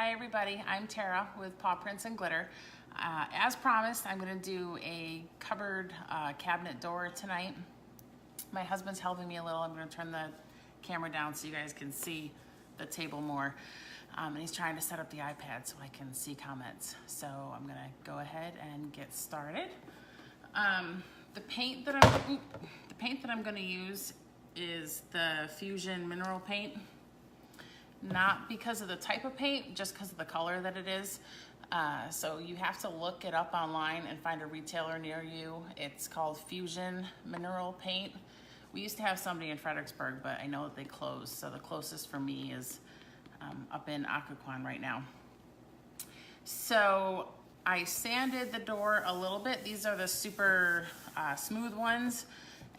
Hi everybody, I'm Tara with Paw Prints and Glitter. As promised, I'm going to do a cupboard cabinet door tonight. My husband's helping me a little. I'm going to turn the camera down so you guys can see the table more. And he's trying to set up the iPad so I can see comments. So I'm going to go ahead and get started. The paint that I'm going to use is the Fusion Mineral Paint. Not because of the type of paint, just because of the color that it is. So you have to look it up online and find a retailer near you. It's called Fusion Mineral Paint. We used to have somebody in Fredericksburg, but I know that they closed. So the closest for me is up in Occoquan right now. So I sanded the door a little bit. These are the super smooth ones.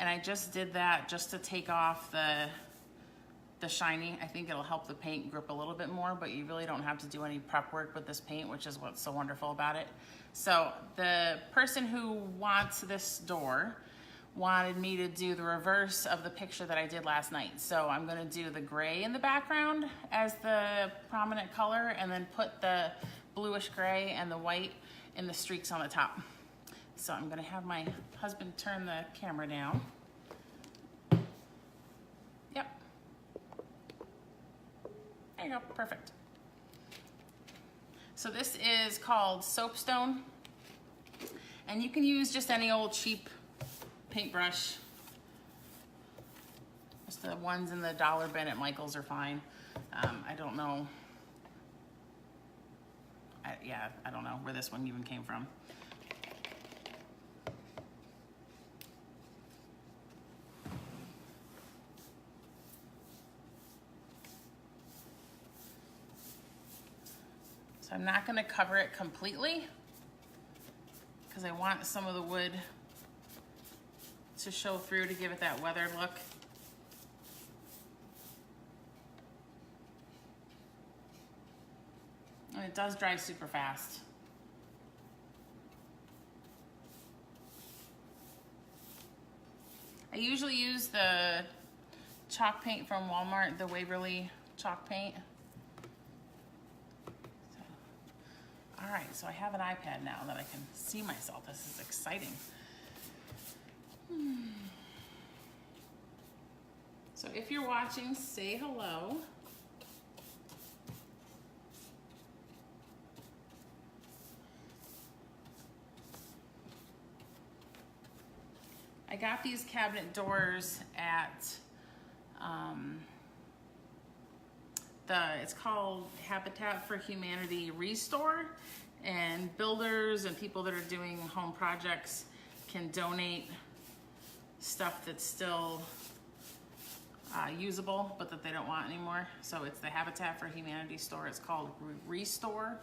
And I just did that just to take off the shiny. I think it'll help the paint grip a little bit more, but you really don't have to do any prep work with this paint, which is what's so wonderful about it. So the person who wants this door wanted me to do the reverse of the picture that I did last night. So I'm gonna do the gray in the background as the prominent color and then put the bluish gray and the white in the streaks on the top. So I'm gonna have my husband turn the camera down. Yep. There you go, perfect. So this is called soapstone, and you can use just any old cheap paintbrush. Just the ones in the dollar bin at Michael's are fine. I don't know. I don't know where this one even came from. I'm not going to cover it completely because I want some of the wood to show through to give it that weathered look. And it does dry super fast. I usually use the chalk paint from Walmart, the Waverly chalk paint. All right, so I have an iPad now that I can see myself. This is exciting. So if you're watching, say hello. I got these cabinet doors at it's called Habitat for Humanity Restore, and builders and people that are doing home projects can donate stuff that's still usable but that they don't want anymore. So it's the Habitat for Humanity store. It's called Restore.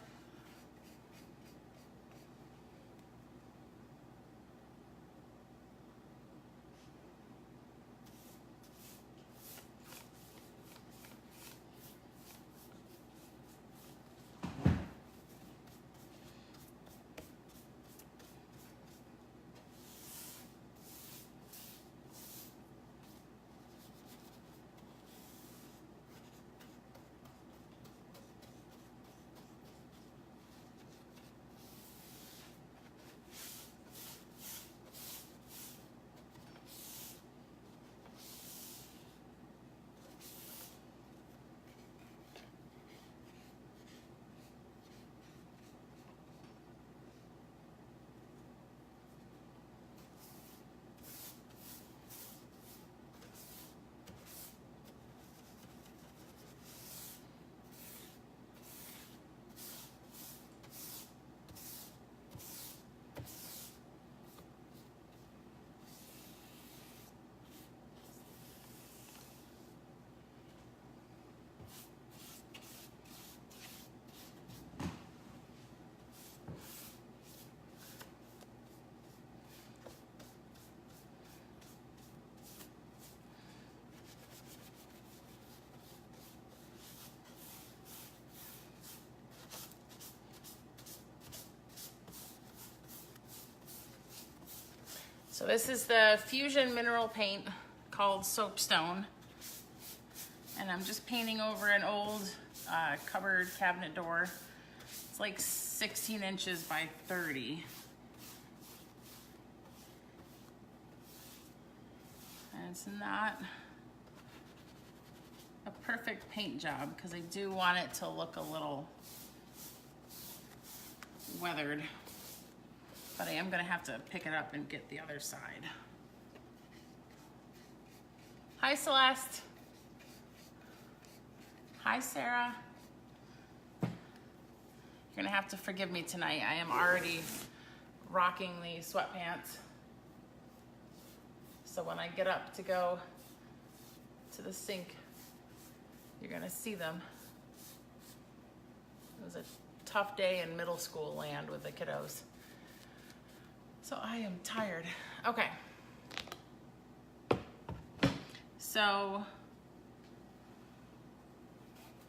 So this is the Fusion Mineral Paint called Soapstone. And I'm just painting over an old cupboard cabinet door. It's like 16 inches by 30. And it's not a perfect paint job because I do want it to look a little weathered. But I am gonna have to pick it up and get the other side. Hi, Celeste. Hi, Sarah. You're gonna have to forgive me tonight. I am already rocking the sweatpants. So when I get up to go to the sink, you're gonna see them. It was a tough day in middle school land with the kiddos. So I am tired. Okay. So,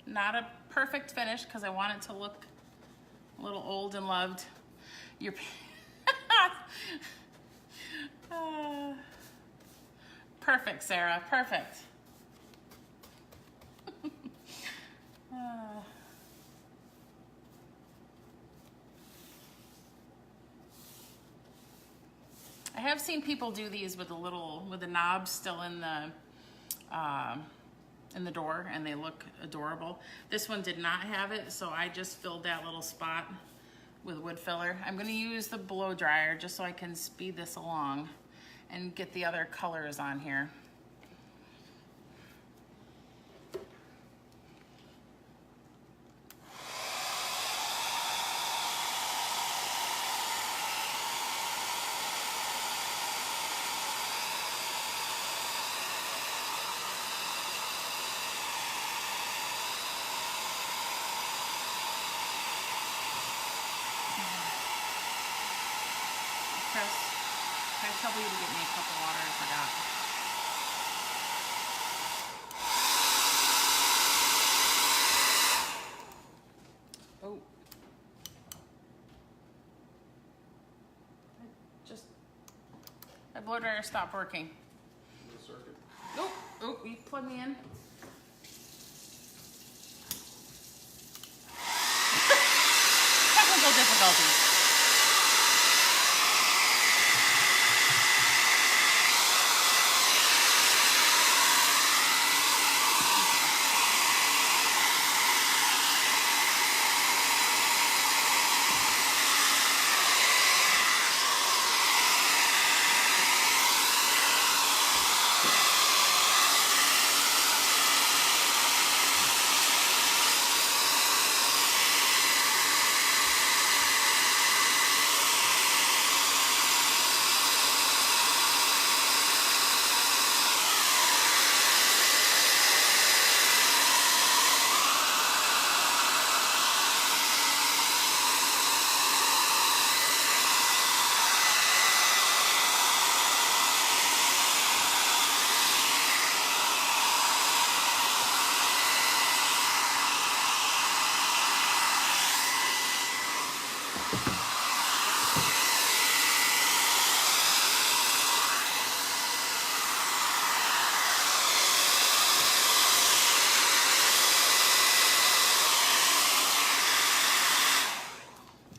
not a perfect finish because I want it to look a little old and loved. Your perfect, Sarah, perfect. I have seen people do these with the knobs still in the door, and they look adorable. This one did not have it, so I just filled that little spot with wood filler. I'm gonna use the blow dryer just so I can speed this along and get the other colors on here. Can I tell you to get me a cup of water? I forgot. Oh. My blow dryer stopped working. Oh, you plug me in. Technical difficulties.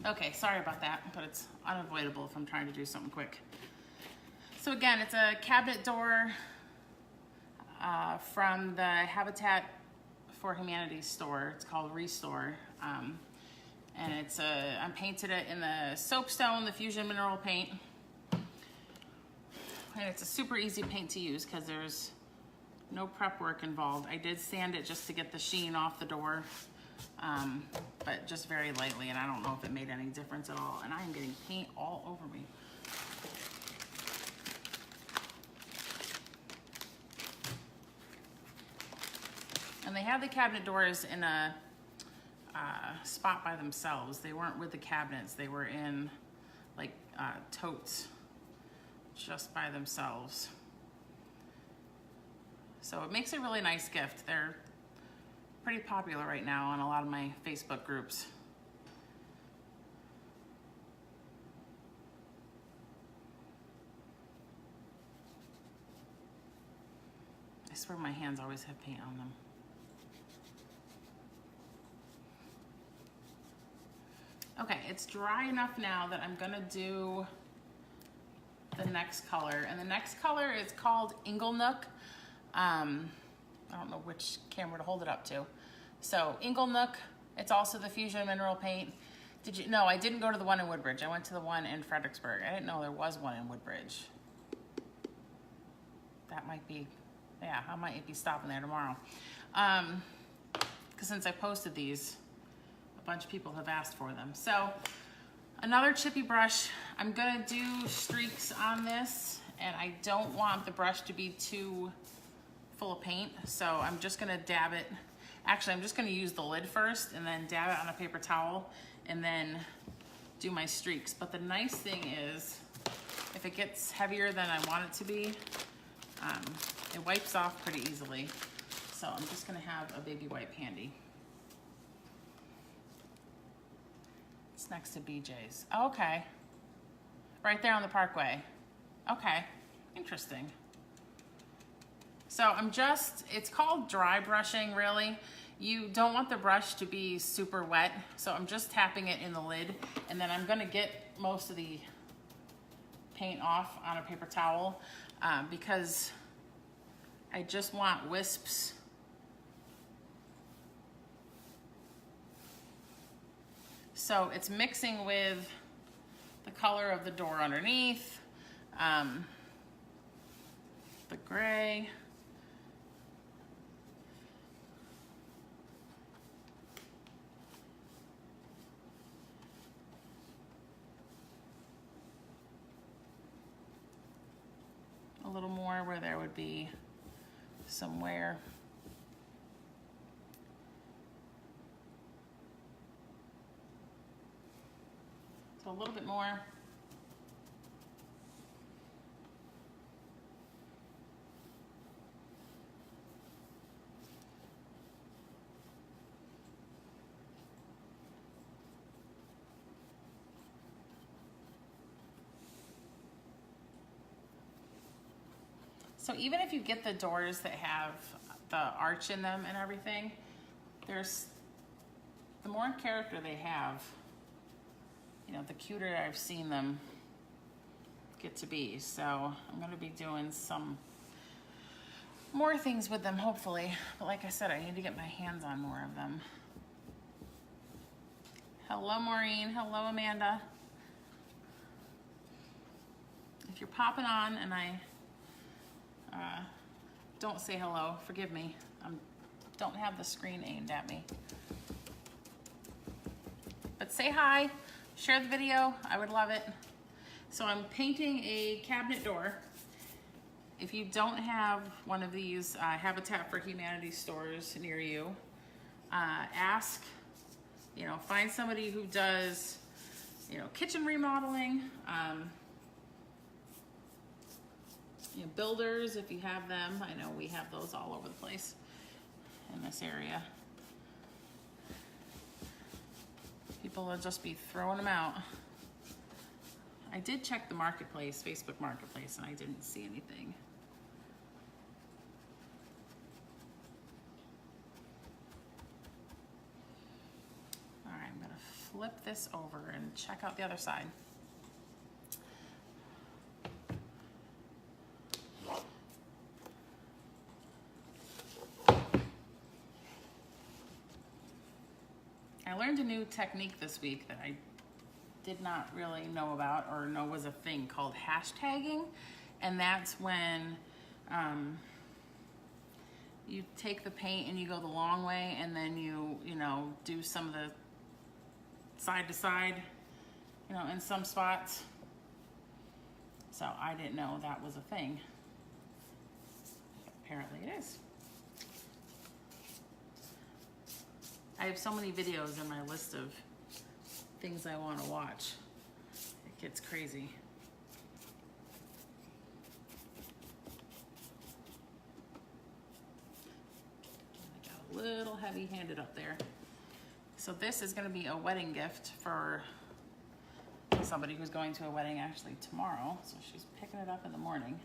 Okay, sorry about that, but it's unavoidable if I'm trying to do something quick. So again, it's a cabinet door from the Habitat for Humanity store. It's called Restore. And it's I painted it in the soapstone, the fusion mineral paint. And it's a super easy paint to use because there's no prep work involved. I did sand it just to get the sheen off the door. But just very lightly, and I don't know if it made any difference at all. And I am getting paint all over me. And they have the cabinet doors in a spot by themselves. They weren't with the cabinets. They were in like totes just by themselves. So it makes a really nice gift. They're pretty popular right now on a lot of my Facebook groups. I swear my hands always have paint on them. Okay, it's dry enough now that I'm gonna do the next color. And the next color is called Inglenook. I don't know which camera to hold it up to. So Inglenook, it's also the Fusion Mineral Paint. Did you know, I didn't go to the one in Woodbridge. I went to the one in Fredericksburg. I didn't know there was one in Woodbridge. That might be, yeah, I might be stopping there tomorrow. Because since I posted these, a bunch of people have asked for them. So another chippy brush. I'm gonna do streaks on this, and I don't want the brush to be too full of paint, so I'm just gonna dab it. Actually, I'm just gonna use the lid first and then dab it on a paper towel and then do my streaks. But the nice thing is, if it gets heavier than I want it to be, it wipes off pretty easily. So I'm just gonna have a baby wipe handy. It's next to BJ's. Oh, okay. Right there on the Parkway. Okay, interesting. So it's called dry brushing, really. You don't want the brush to be super wet, so I'm just tapping it in the lid, and then I'm gonna get most of the paint off on a paper towel because I just want wisps. So it's mixing with the color of the door underneath, the gray. A little more where there would be some wear. So a little bit more. So even if you get the doors that have the arch in them and everything, the more character they have, you know, the cuter I've seen them get to be. So I'm gonna be doing some more things with them, hopefully. But like I said, I need to get my hands on more of them. Hello, Maureen. Hello, Amanda. If you're popping on and I don't say hello, forgive me. I don't have the screen aimed at me. But say hi, share the video, I would love it. So I'm painting a cabinet door. If you don't have one of these Habitat for Humanity stores near you, ask, you know, find somebody who does, you know, kitchen remodeling, you know, builders, if you have them. I know we have those all over the place in this area. People will just be throwing them out. I did check the marketplace, Facebook Marketplace, and I didn't see anything. All right, I'm gonna flip this over and check out the other side. I learned a new technique this week that I did not really know about or know was a thing called hashtagging. And that's when you take the paint and you go the long way, and then you know, do some of the side to side, you know, in some spots. So I didn't know that was a thing. Apparently it is. I have so many videos in my list of things I want to watch. It gets crazy. I got a little heavy-handed up there. So this is going to be a wedding gift for somebody who's going to a wedding actually tomorrow. So she's picking it up in the morning.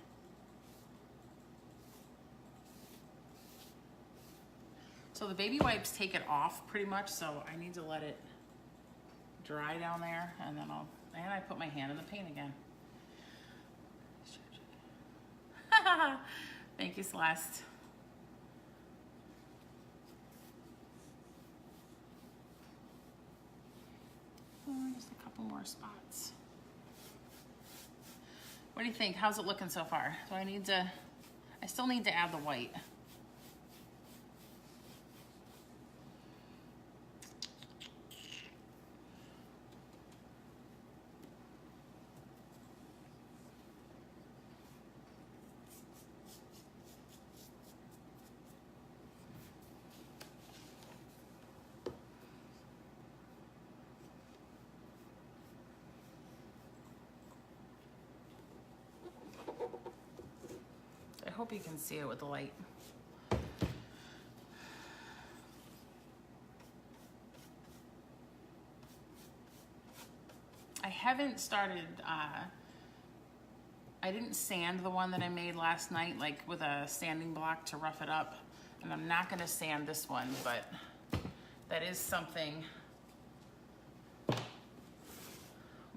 So the baby wipes take it off pretty much, so I need to let it dry down there, and then I put my hand in the paint again. Thank you, Celeste. Oh, just a couple more spots. What do you think? How's it looking so far? Do I still need to add the white. I hope you can see it with the light. I haven't started, I didn't sand the one that I made last night, like with a sanding block to rough it up. And I'm not gonna sand this one, but that is something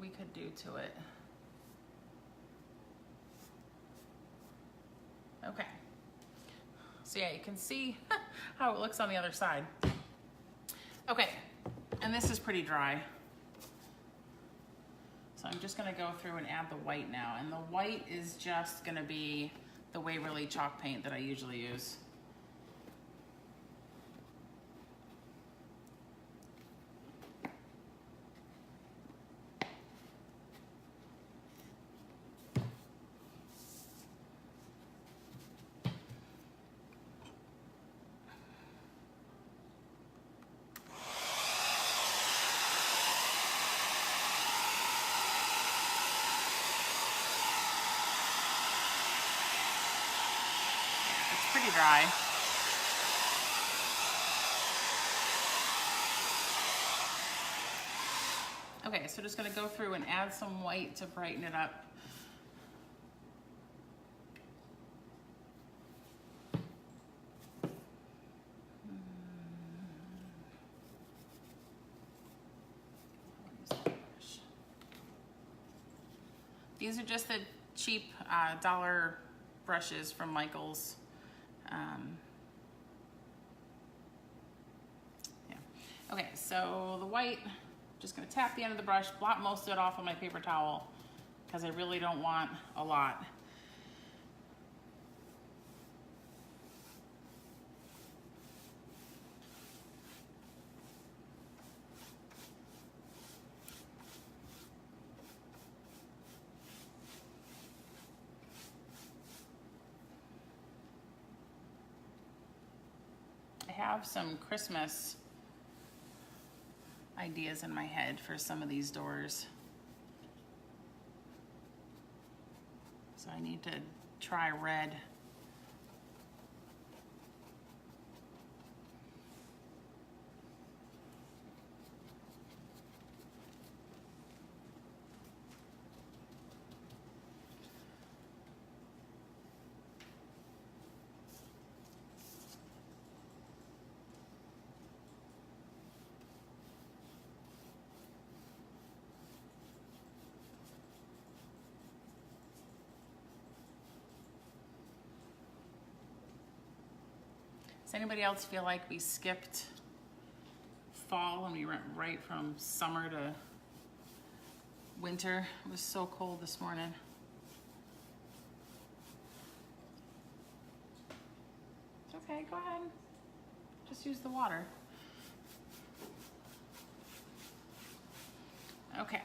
we could do to it. Okay, so yeah, you can see how it looks on the other side. Okay, and this is pretty dry. So I'm just gonna go through and add the white now. And the white is just gonna be the Waverly chalk paint that I usually use. Pretty dry. Okay, so just gonna go through and add some white to brighten it up. These are just the cheap dollar brushes from Michael's. Yeah. Okay, so the white, just gonna tap the end of the brush, blot most of it off on my paper towel because I really don't want a lot. Have some Christmas ideas in my head for some of these doors. So I need to try red. Does anybody else feel like we skipped fall and we went right from summer to winter? It was so cold this morning. It's okay, go ahead. Just use the water. Okay.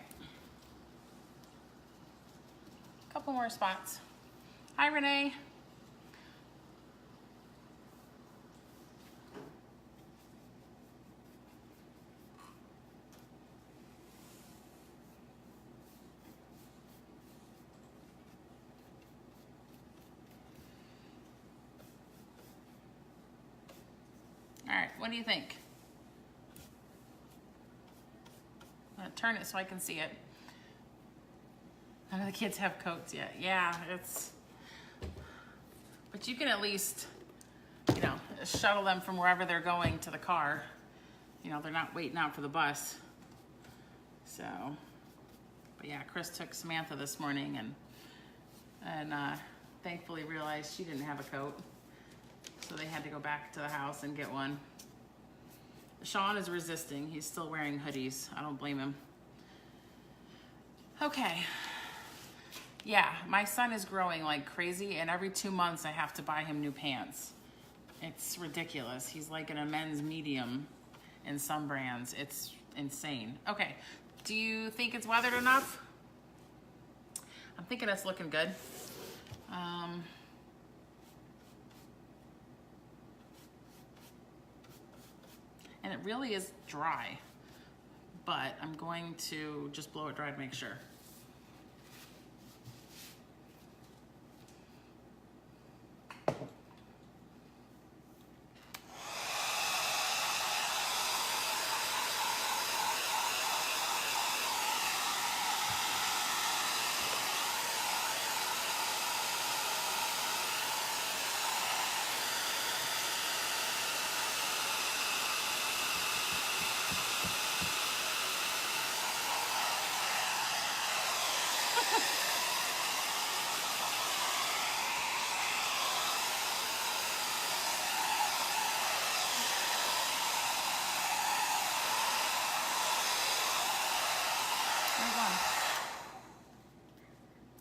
Couple more spots. Hi, Renee. All right, what do you think? I'm gonna turn it so I can see it. None of the kids have coats yet. Yeah, but you can at least, you know, shuttle them from wherever they're going to the car. You know, they're not waiting out for the bus. So, but yeah, Chris took Samantha this morning and thankfully realized she didn't have a coat. So they had to go back to the house and get one. Sean is resisting. He's still wearing hoodies. I don't blame him. Okay. Yeah, my son is growing like crazy, and every 2 months I have to buy him new pants. It's ridiculous. He's like in a men's medium in some brands. It's insane. Okay, do you think it's weathered enough? I'm thinking it's looking good. And it really is dry, but I'm going to just blow it dry to make sure.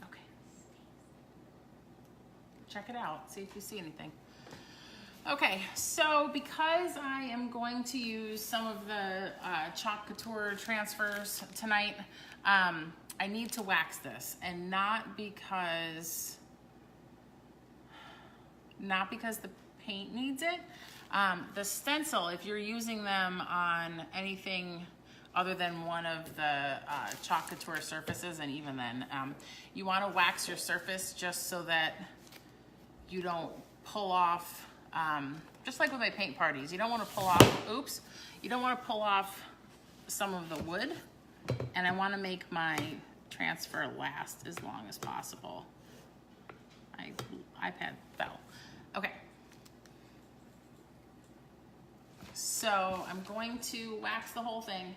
Okay. Check it out, see if you see anything. Okay, so because I am going to use some of the Chalk Couture transfers tonight, I need to wax this, and not because the paint needs it. The stencil, if you're using them on anything other than one of the Chalk Couture surfaces, and even then, you want to wax your surface just so that you don't pull off, just like with my paint parties, you don't want to pull off, you don't want to pull off some of the wood, and I want to make my transfer last as long as possible. My iPad fell. Okay. So I'm going to wax the whole thing.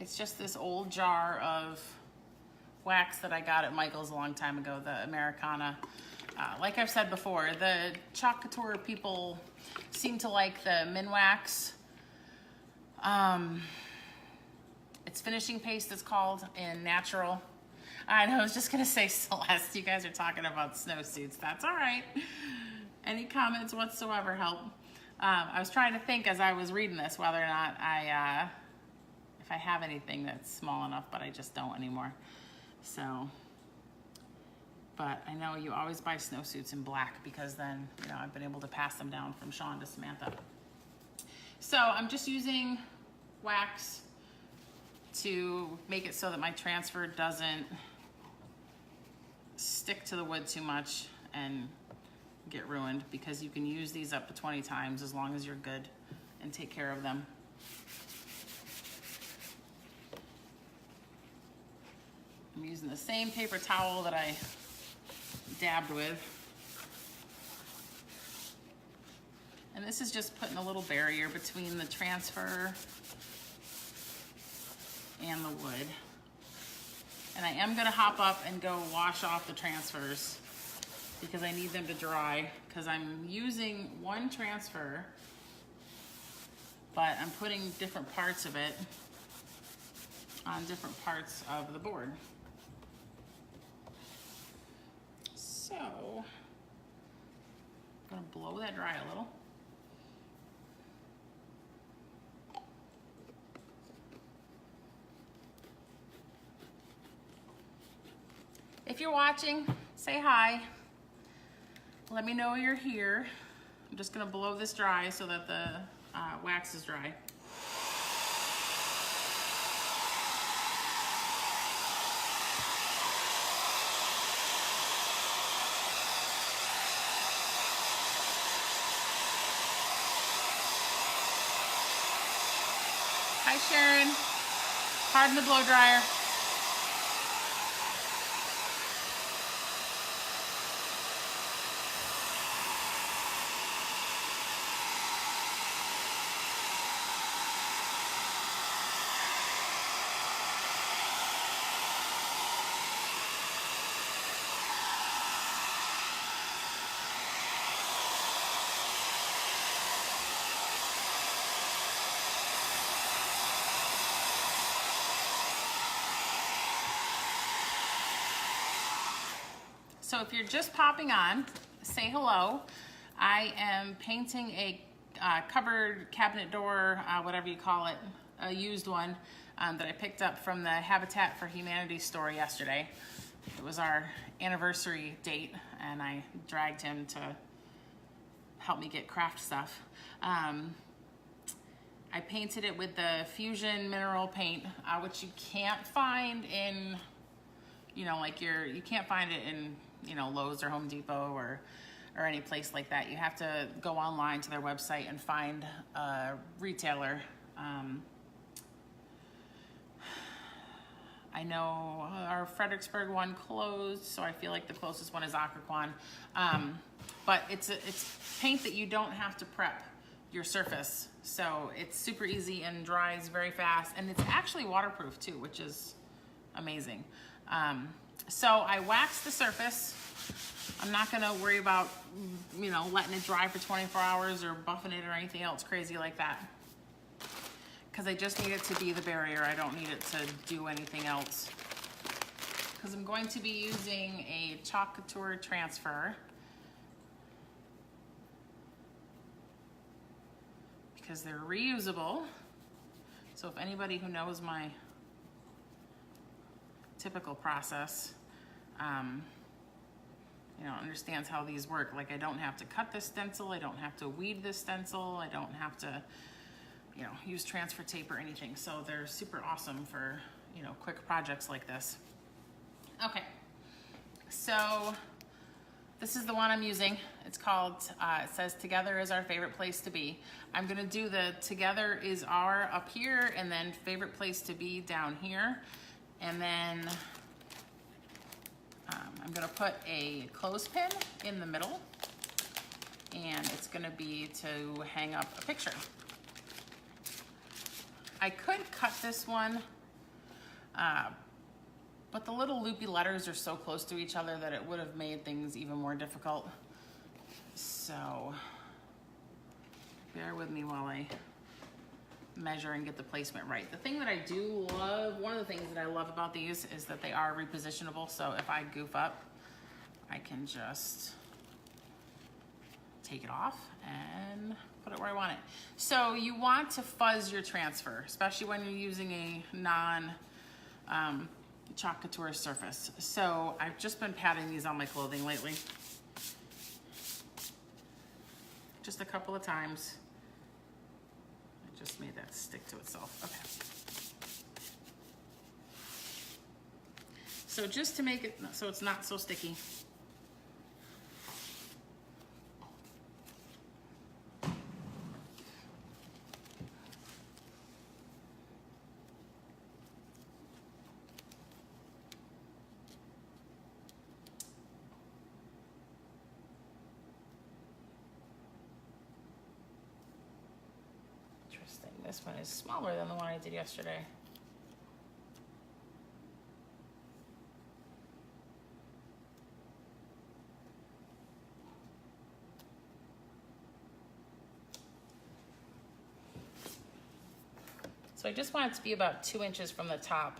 It's just this old jar of wax that I got at Michael's a long time ago, the Americana. Like I've said before, the Chalk Couture people seem to like the Minwax. It's finishing paste, it's called, in natural. I know, I was just gonna say Celeste, you guys are talking about snowsuits. That's all right. Any comments whatsoever help. I was trying to think as I was reading this whether or not if I have anything that's small enough, but I just don't anymore. So, but I know you always buy snowsuits in black because then, you know, I've been able to pass them down from Sean to Samantha. So I'm just using wax to make it so that my transfer doesn't stick to the wood too much and get ruined, because you can use these up to 20 times as long as you're good and take care of them. I'm using the same paper towel that I dabbed with. And this is just putting a little barrier between the transfer and the wood. And I am gonna hop up and go wash off the transfers because I need them to dry, because I'm using one transfer, but I'm putting different parts of it on different parts of the board. So, I'm gonna blow that dry a little. If you're watching, say hi. Let me know you're here. I'm just gonna blow this dry so that the wax is dry. Hi Sharon, pardon the blow dryer. So if you're just popping on, say hello. I am painting a cupboard, cabinet door, whatever you call it, a used one that I picked up from the Habitat for Humanity store yesterday. It was our anniversary date, and I dragged him to help me get craft stuff. I painted it with the Fusion mineral paint, which you can't find in, you know, like you can't find it in, you know, Lowe's or Home Depot or any place like that. You have to go online to their website and find a retailer. I know our Fredericksburg one closed, so I feel like the closest one is Occoquan. But it's paint that you don't have to prep your surface. So it's super easy and dries very fast. And it's actually waterproof too, which is amazing. So I waxed the surface. I'm not gonna worry about, you know, letting it dry for 24 hours or buffing it or anything else crazy like that. Because I just need it to be the barrier. I don't need it to do anything else. Because I'm going to be using a chalk Couture transfer. Because they're reusable. So if anybody who knows my typical process, you know, understands how these work. Like, I don't have to cut this stencil, I don't have to weed this stencil, I don't have to, you know, use transfer tape or anything. So they're super awesome for, you know, quick projects like this. Okay, so this is the one I'm using. It's called, it says Together is Our Favorite Place to Be. I'm gonna do the Together is Our up here, and then Favorite Place to Be down here. And then I'm gonna put a clothespin in the middle, and it's gonna be to hang up a picture. I could cut this one, but the little loopy letters are so close to each other that it would have made things even more difficult. So bear with me while I measure and get the placement right. The thing that I do love, one of the things that I love about these is that they are repositionable. So if I goof up, I can just take it off and put it where I want it. So you want to fuzz your transfer, especially when you're using a chalk Couture surface. So I've just been patting these on my clothing lately. Just a couple of times. I just made that stick to itself. Okay. So just to make it so it's not so sticky. This one is smaller than the one I did yesterday. So I just want it to be about 2 inches from the top.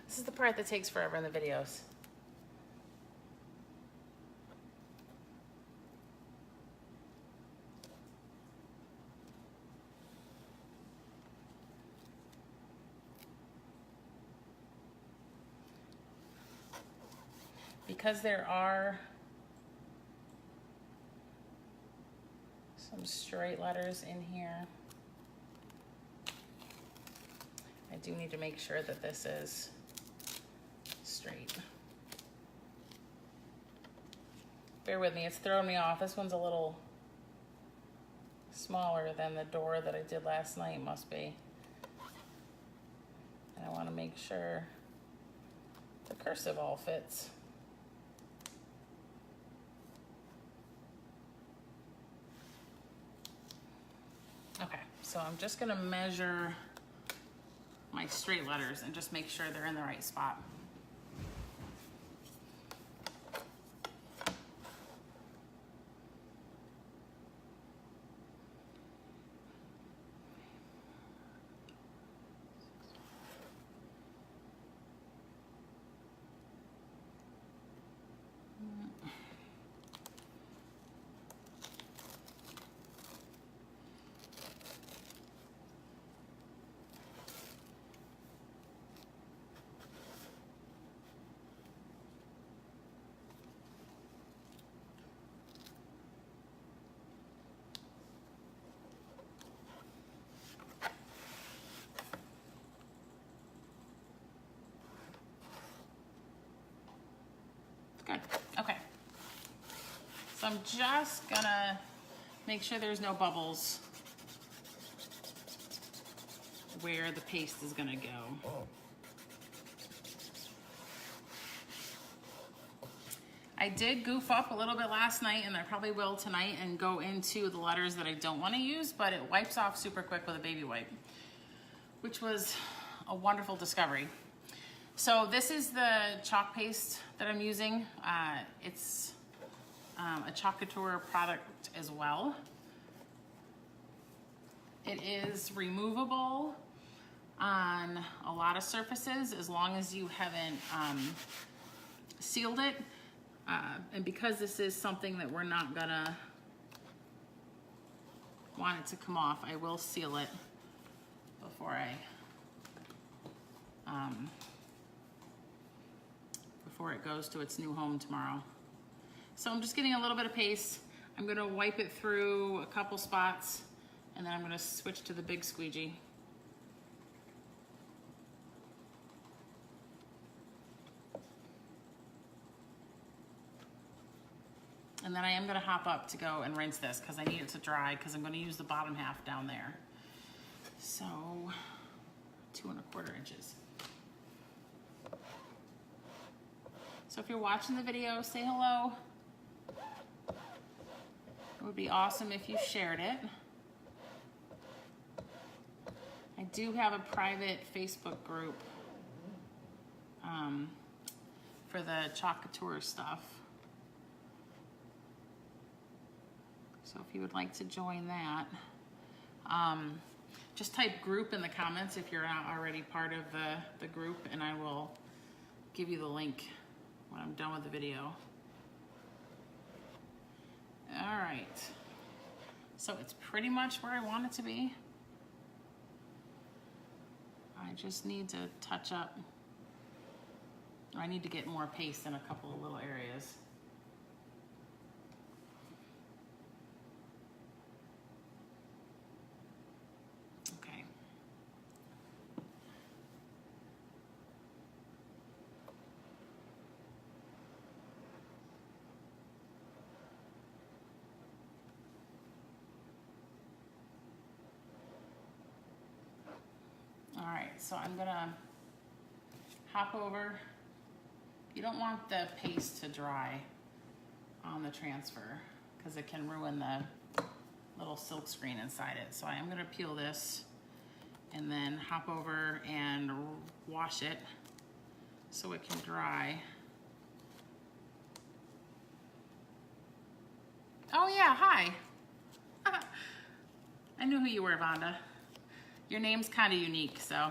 This is the part that takes forever in the videos. Because there are some straight letters in here, I do need to make sure that this is straight. Bear with me, it's throwing me off. This one's a little smaller than the door that I did last night, must be. And I want to make sure the cursive all fits. Okay, so I'm just gonna measure my straight letters and just make sure they're in the right spot. I'm just gonna make sure there's no bubbles where the paste is gonna go. I did goof up a little bit last night, and I probably will tonight, and go into the letters that I don't want to use, but it wipes off super quick with a baby wipe, which was a wonderful discovery. So this is the chalk paste that I'm using. It's a Couture product as well. It is removable on a lot of surfaces as long as you haven't sealed it. And because this is something that we're not gonna want it to come off, I will seal it before it goes to its new home tomorrow. So I'm just getting a little bit of paste. I'm gonna wipe it through a couple spots, and then I'm gonna switch to the big squeegee. And then I am gonna hop up to go and rinse this because I need it to dry, because I'm gonna use the bottom half down there. So 2 1/4 inches. So if you're watching the video, say hello. It would be awesome if you shared it. I do have a private Facebook group for the Couture stuff. So if you would like to join that, just type group in the comments if you're not already part of the group, and I will give you the link when I'm done with the video. All right, so it's pretty much where I want it to be. I just need to touch up. I need to get more paste in a couple of little areas. Okay. All right, so I'm gonna hop over. You don't want the paste to dry on the transfer because it can ruin the little silk screen inside it. So I am gonna peel this and then hop over and wash it so it can dry. Oh yeah, hi. I knew who you were, Vonda. Your name's kind of unique, so.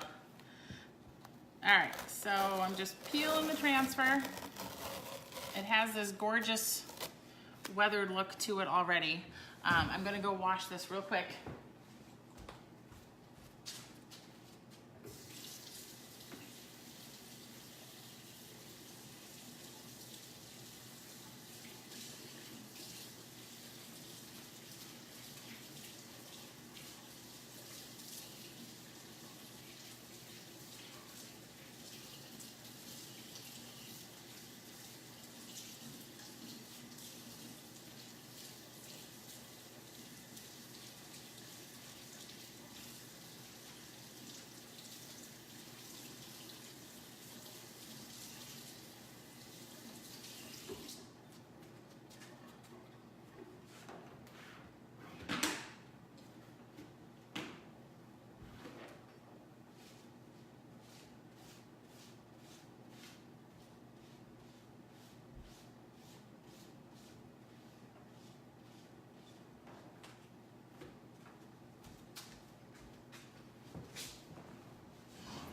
All right, so I'm just peeling the transfer. It has this gorgeous weathered look to it already. I'm gonna go wash this real quick.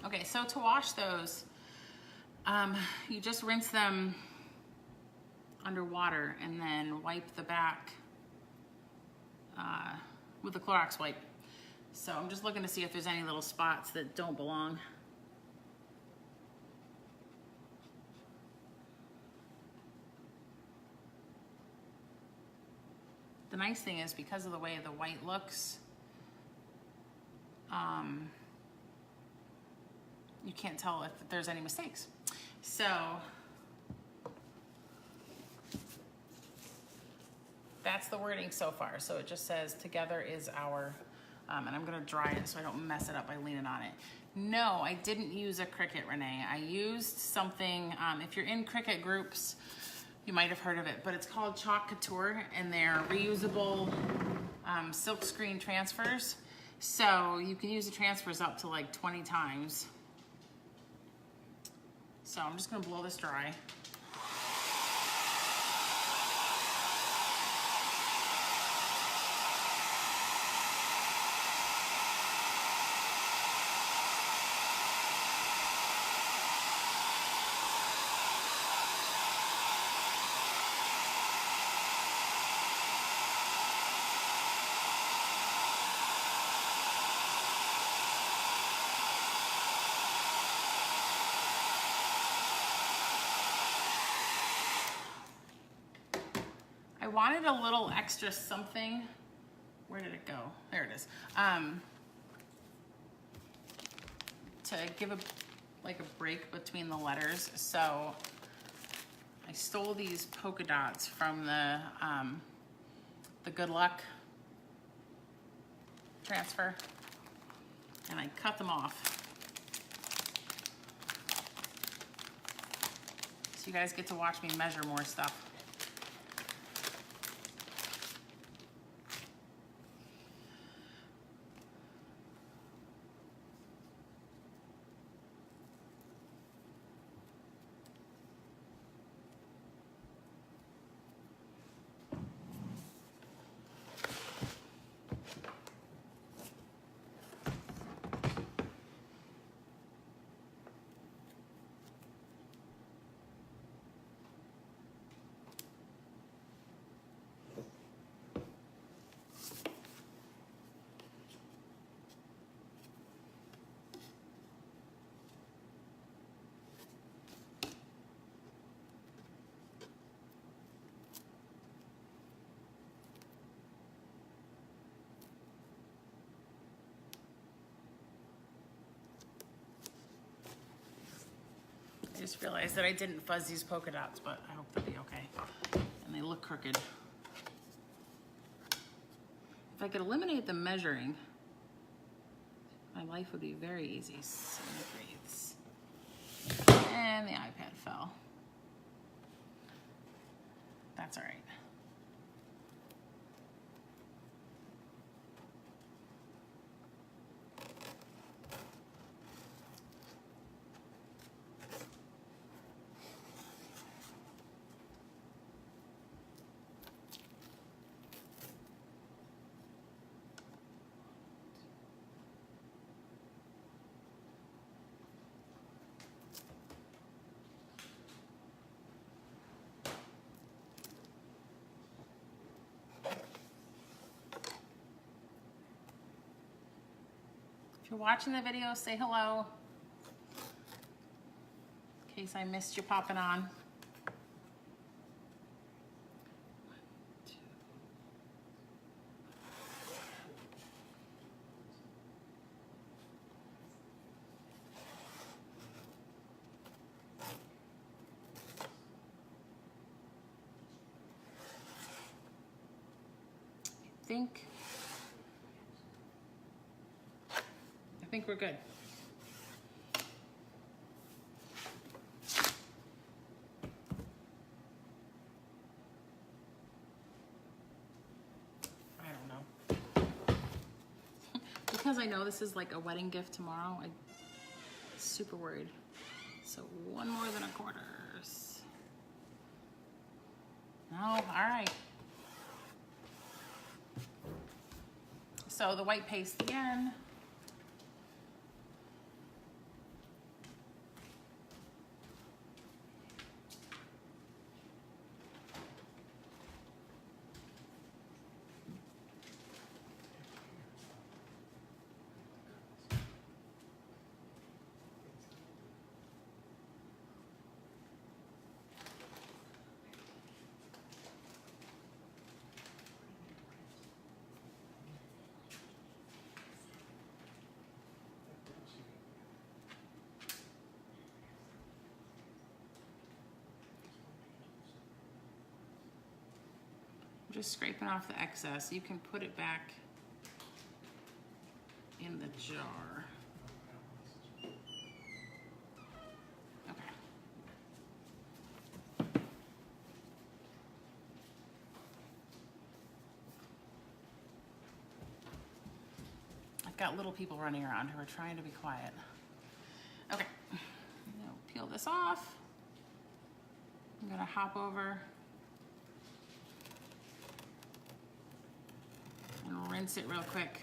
Okay, so to wash those, you just rinse them under water and then wipe the back with a Clorox wipe. So I'm just looking to see if there's any little spots that don't belong. The nice thing is, because of the way the white looks, you can't tell if there's any mistakes. So that's the wording so far. So it just says together is our, and I'm gonna dry it so I don't mess it up by leaning on it. No, I didn't use a Cricut, Renee. I used something, if you're in Cricut groups, you might have heard of it, but it's called Couture, and they're reusable silk screen transfers. So you can use the transfers up to like 20 times. So I'm just gonna blow this dry. I wanted a little extra something. Where did it go? There it is. To give a break between the letters. So I stole these polka dots from the Good Luck transfer, and I cut them off. So you guys get to watch me measure more stuff. I just realized that I didn't fuzz these polka dots, but I hope they'll be okay. And they look crooked. If I could eliminate the measuring, my life would be very easy. So many breathes. And the iPad fell. That's all right. If you're watching the video, say hello. In case I missed you popping on. I think we're good. I don't know. Because I know this is like a wedding gift tomorrow, I'm super worried. So 1 more than 1/4. No, all right. So the white paste again. just scraping off the excess. You can put it back in the jar. Okay. I've got little people running around who are trying to be quiet. Okay, now peel this off. I'm gonna hop over and rinse it real quick.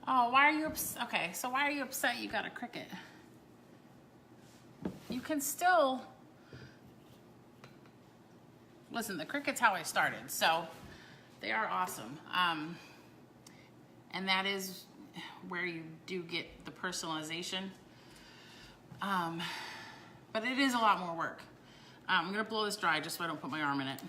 Oh, why are you okay, so why are you upset you got a Cricut? You can still, listen, the Cricut's how I started, so they are awesome. And that is where you do get the personalization. But it is a lot more work. I'm gonna blow this dry just so I don't put my arm in it.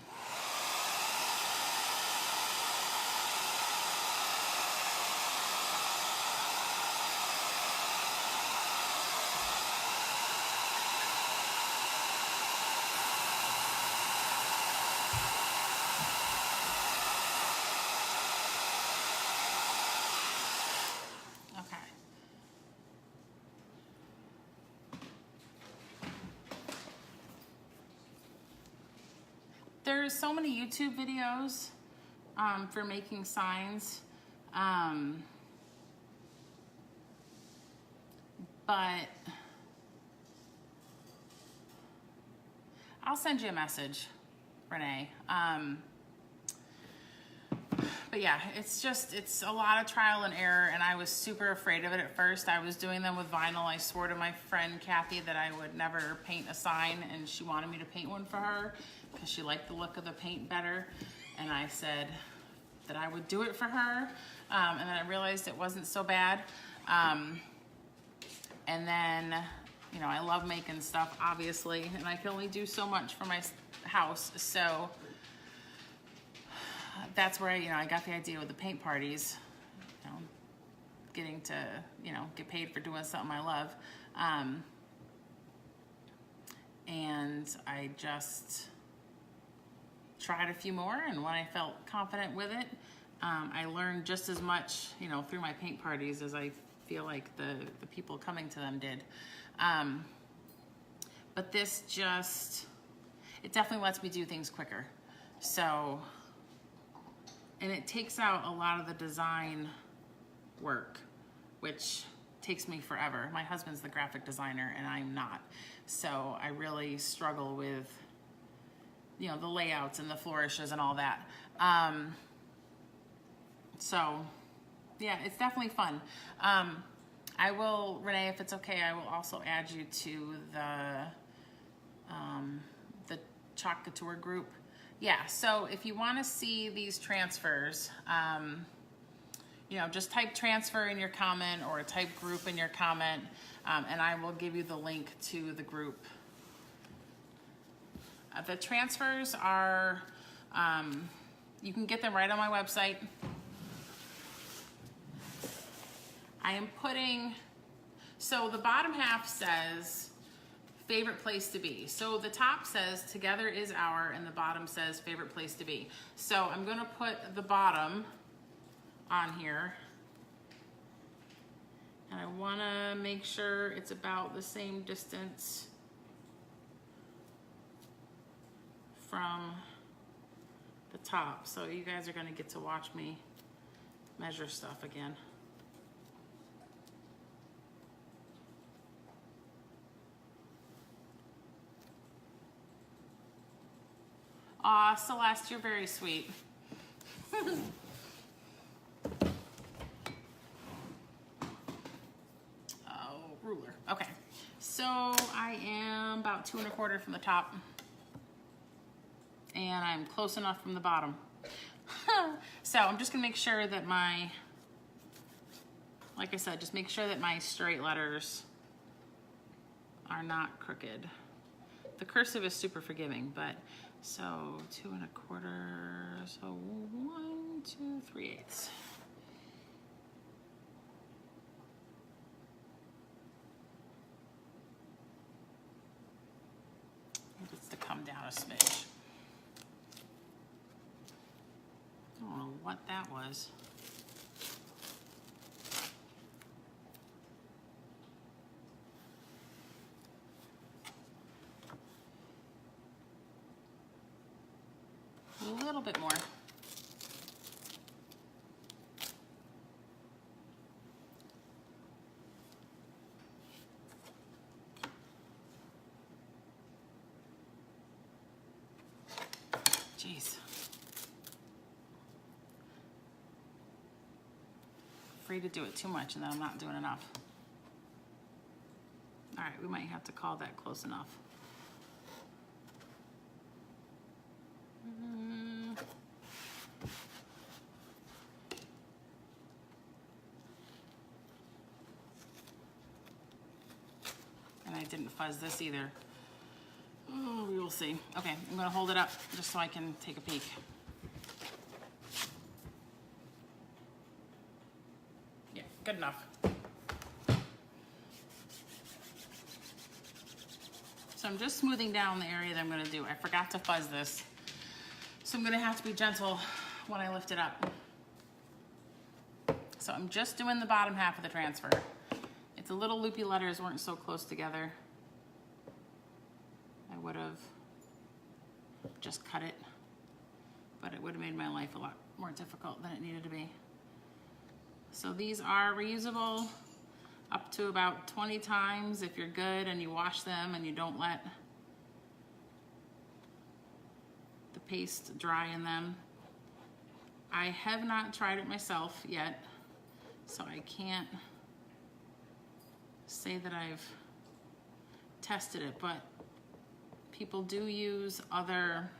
There's so many YouTube videos for making signs, but I'll send you a message, Renee. But yeah, it's a lot of trial and error, and I was super afraid of it at first. I was doing them with vinyl. I swore to my friend Kathy that I would never paint a sign, and she wanted me to paint one for her because she liked the look of the paint better. And I said that I would do it for her, and then I realized it wasn't so bad. And then, you know, I love making stuff, obviously, and I can only do so much for my house, so that's where I got the idea with the paint parties, you know, getting to, you know, get paid for doing something I love. And I just tried a few more, and when I felt confident with it, I learned just as much, you know, through my paint parties as I feel like the people coming to them did. But this it definitely lets me do things quicker. So, and it takes out a lot of the design work, which takes me forever. My husband's the graphic designer and I'm not. So I really struggle with, you know, the layouts and the flourishes and all that. So yeah, it's definitely fun. I will, Renee, if it's okay, I will also add you to the Chalk Couture group. Yeah, so if you want to see these transfers, you know, just type transfer in your comment or type group in your comment, and I will give you the link to the group. The transfers are, you can get them right on my website. I am putting, so the bottom half says favorite place to be. So the top says together is our, and the bottom says favorite place to be. So I'm gonna put the bottom on here. And I wanna make sure it's about the same distance from the top. So you guys are gonna get to watch me measure stuff again. Aw, Celeste, you're very sweet. Oh, ruler. Okay, so I am about 2 1/4 from the top, and I'm close enough from the bottom. So I'm just gonna make sure that my, like I said, just make sure that my straight letters are not crooked. The cursive is super forgiving, but so 2 1/4, so 1 2 3/8. Just to come down a smidge. I don't know what that was. A little bit more. Jeez. Afraid to do it too much and then I'm not doing enough. All right, we might have to call that close enough. And I didn't fuzz this either. Oh, we will see. Okay, I'm gonna hold it up just so I can take a peek. Yeah, good enough. So I'm just smoothing down the area that I'm gonna do. I forgot to fuzz this. So I'm gonna have to be gentle when I lift it up. So I'm just doing the bottom half of the transfer. If the little loopy letters weren't so close together, I would have just cut it, but it would have made my life a lot more difficult than it needed to be. So these are reusable up to about 20 times if you're good and you wash them and you don't let the paste dry in them. I have not tried it myself yet, so I can't say that I've tested it, but people do use other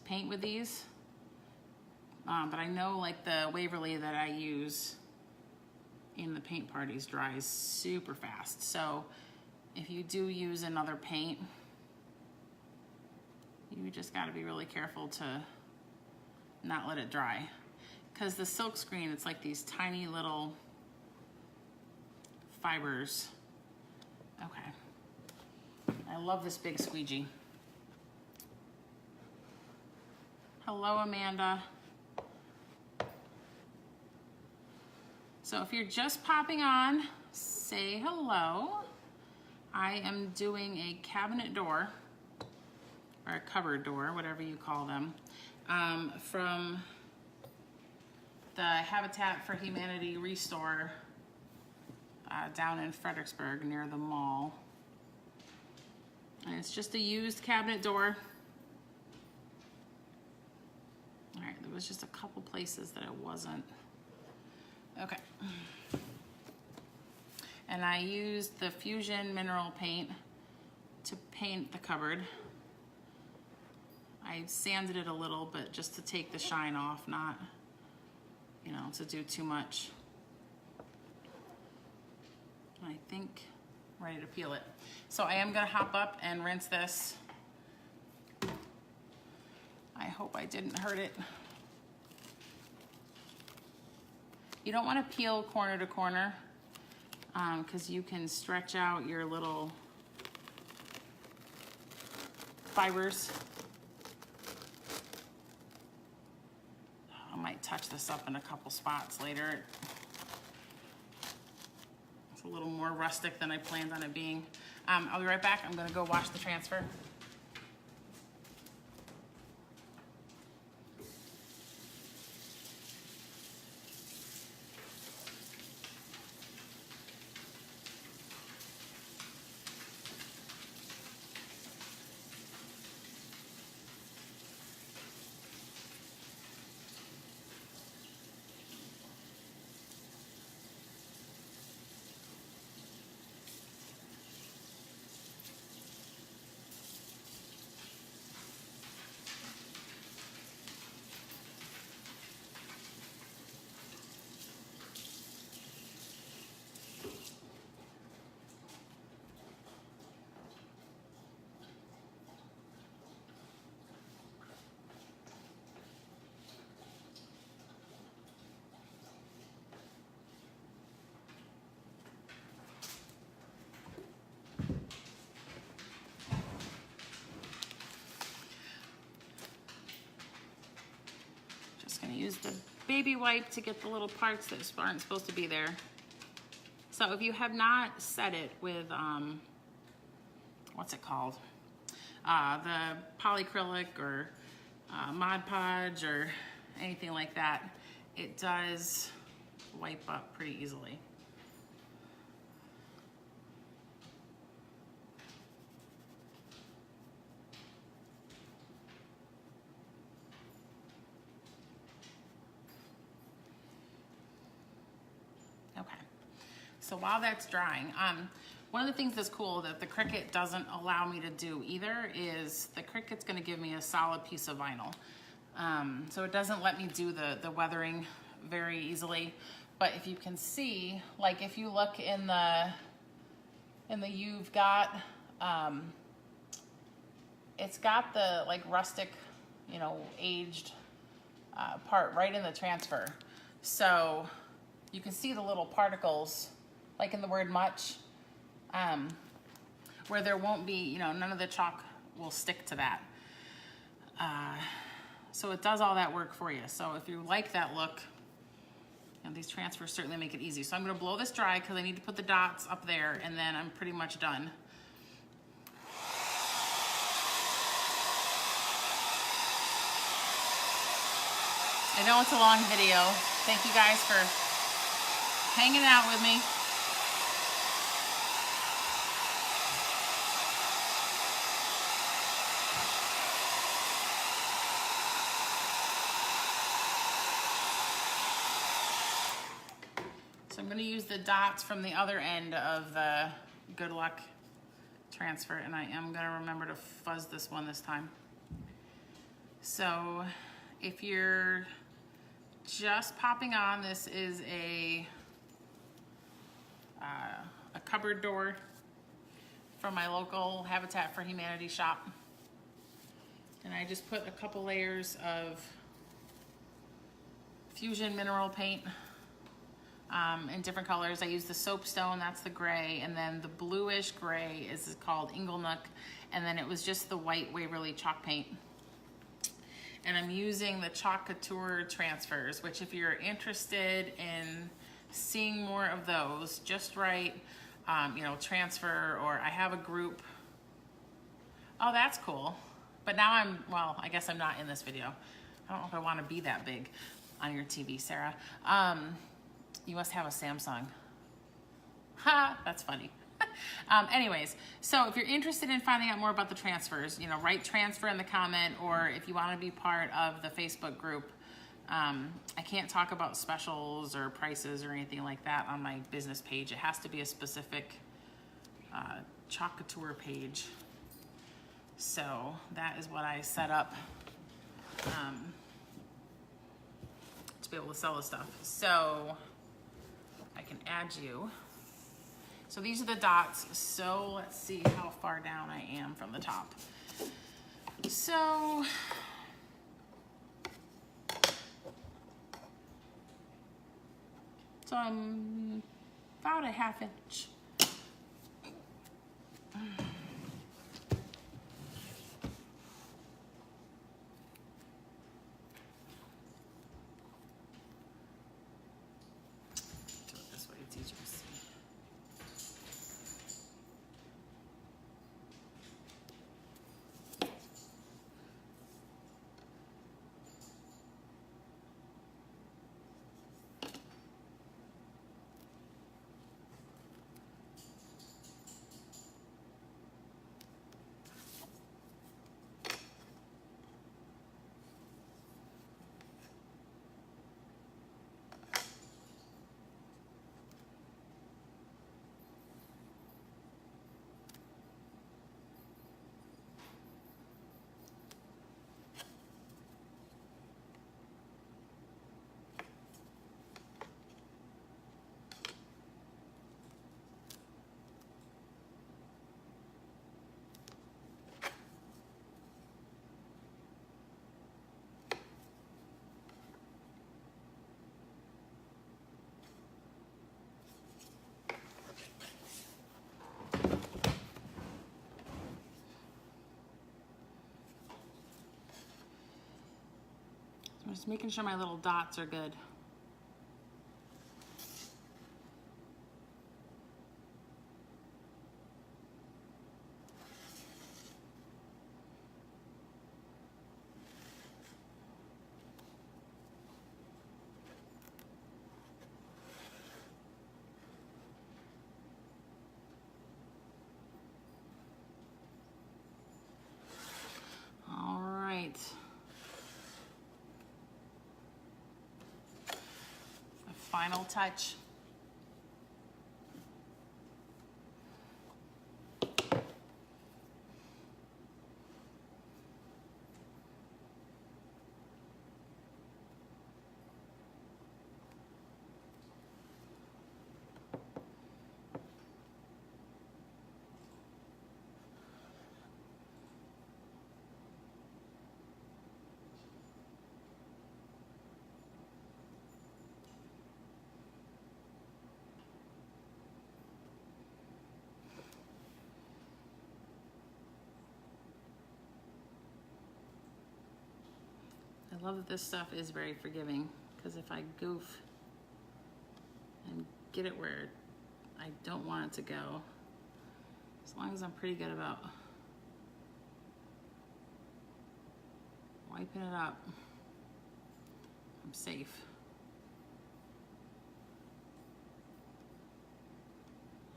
paint with these. But I know like the Waverly that I use in the paint parties dries super fast. So if you do use another paint, you just gotta be really careful to not let it dry. Because the silk screen, it's like these tiny little fibers. Okay. I love this big squeegee. Hello, Amanda. So if you're just popping on, say hello. I am doing a cabinet door, or a cupboard door, whatever you call them, from the Habitat for Humanity Restore down in Fredericksburg near the mall. And it's just a used cabinet door. All right, there was just a couple places that it wasn't. Okay. And I used the Fusion mineral paint to paint the cupboard. I sanded it a little bit just to take the shine off, not, you know, to do too much. I think I'm ready to peel it. So I am gonna hop up and rinse this. I hope I didn't hurt it. You don't want to peel corner to corner because you can stretch out your little fibers. I might touch this up in a couple spots later. It's a little more rustic than I planned on it being. I'll be right back. I'm going to go wash the transfer. the baby wipe to get the little parts that aren't supposed to be there. So if you have not set it with, what's it called? The polyacrylic or Mod Podge or anything like that, it does wipe up pretty easily. Okay, so while that's drying, one of the things that's cool that the Cricut doesn't allow me to do either is the Cricut's gonna give me a solid piece of vinyl. So it doesn't let me do the weathering very easily. But if you can see, like if you look in the You've Got, it's got the like rustic, you know, aged part right in the transfer. So you can see the little particles, like in the word much, where there won't be, you know, none of the chalk will stick to that. So it does all that work for you. So if you like that look, and these transfers certainly make it easy. So I'm gonna blow this dry because I need to put the dots up there, and then I'm pretty much done. I know it's a long video. Thank you guys for hanging out with me. So I'm going to use the dots from the other end of the Good Luck transfer, and I am going to remember to fuzz this one this time. So if you're just popping on, this is a cupboard door from my local Habitat for Humanity shop. And I just put a couple layers of Fusion mineral paint in different colors. I use the soapstone, that's the gray, and then the bluish gray is called Inglenook, and then it was just the white Waverly chalk paint. And I'm using the Chalk Couture transfers, which if you're interested in seeing more of those, just write, you know, transfer, or I have a group. Oh, that's cool. But now well, I guess I'm not in this video. I don't know if I want to be that big on your TV, Sarah. You must have a Samsung. Ha, that's funny. Anyways, so if you're interested in finding out more about the transfers, you know, write transfer in the comment, or if you want to be part of the Facebook group, I can't talk about specials or prices or anything like that on my business page. It has to be a specific Chalk Couture page. So that is what I set up to be able to sell this stuff. So I can add you. So these are the dots. So let's see how far down I am from the top. So I'm about a ½ inch. just making sure my little dots are good. All right. A final touch. I love that this stuff is very forgiving, because if I goof and get it where I don't want it to go, as long as I'm pretty good about wiping it up, I'm safe.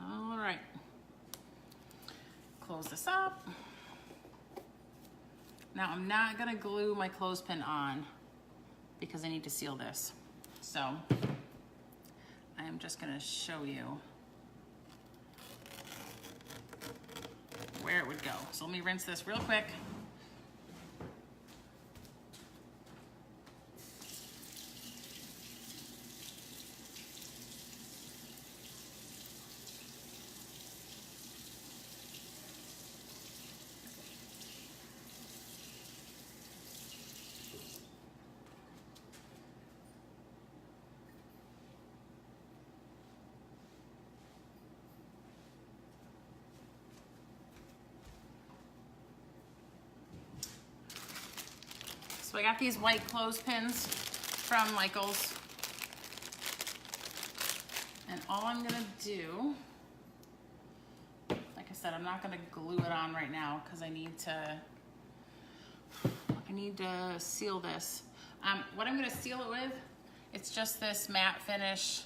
All right, close this up. Now I'm not gonna glue my clothespin on because I need to seal this. So I am just gonna show you where it would go. So let me rinse this real quick. So I got these white clothespins from Michael's. And all I'm gonna do, like I said, I'm not gonna glue it on right now because I need to seal this. What I'm gonna seal it with, it's just this matte finish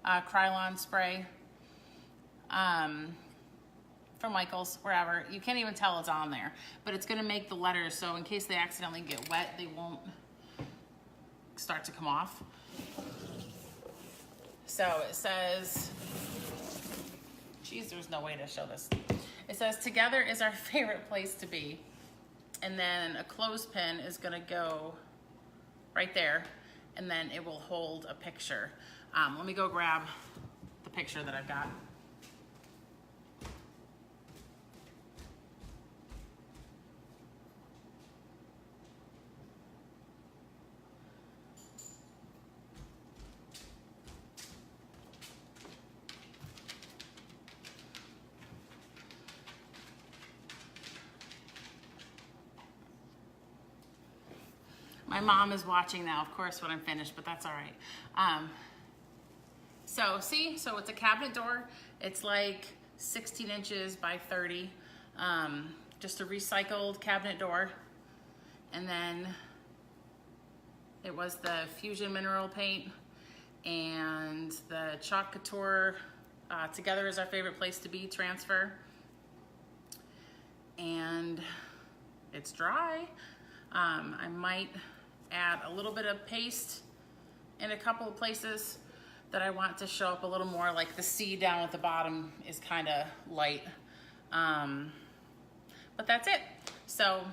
Krylon spray from Michael's, wherever. You can't even tell it's on there, but it's gonna make the letters, so in case they accidentally get wet, they won't start to come off. So it says, geez, there's no way to show this. It says, together is our favorite place to be. And then a clothespin is gonna go right there, and then it will hold a picture. Let me go grab the picture that I've got. My mom is watching now, of course, when I'm finished, but that's all right. So see, so it's a cabinet door. It's like 16 inches by 30, just a recycled cabinet door. And then it was the Fusion Mineral Paint and the Chalk Couture, Together is Our Favorite Place to Be transfer. And it's dry. I might add a little bit of paste in a couple of places that I want to show up a little more, like the C down at the bottom is kind of light. But that's it. So,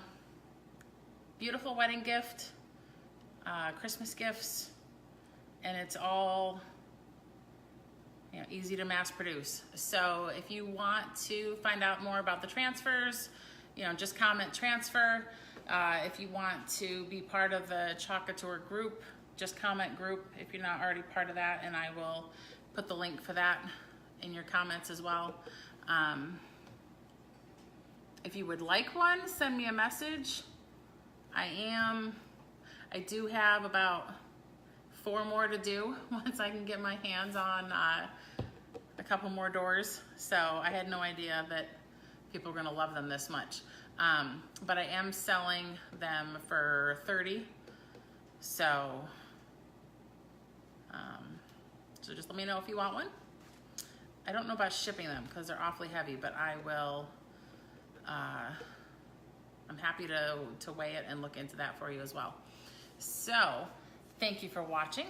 beautiful wedding gift, Christmas gifts, and it's all easy to mass produce. So if you want to find out more about the transfers, just comment transfer. If you want to be part of the Chalk Couture group, just comment group if you're not already part of that, and I will put the link for that in your comments as well. If you would like one, send me a message. I do have about 4 more to do once I can get my hands on a couple more doors. So I had no idea that people were gonna love them this much. But I am selling them for $30. So, so just let me know if you want one. I don't know about shipping them because they're awfully heavy, but I will, I'm happy to weigh it and look into that for you as well. So, thank you for watching.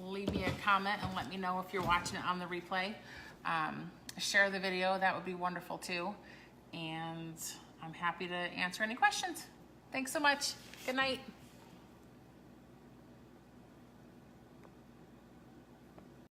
Leave me a comment and let me know if you're watching it on the replay. Share the video, that would be wonderful too. And I'm happy to answer any questions. Thanks so much. Good night.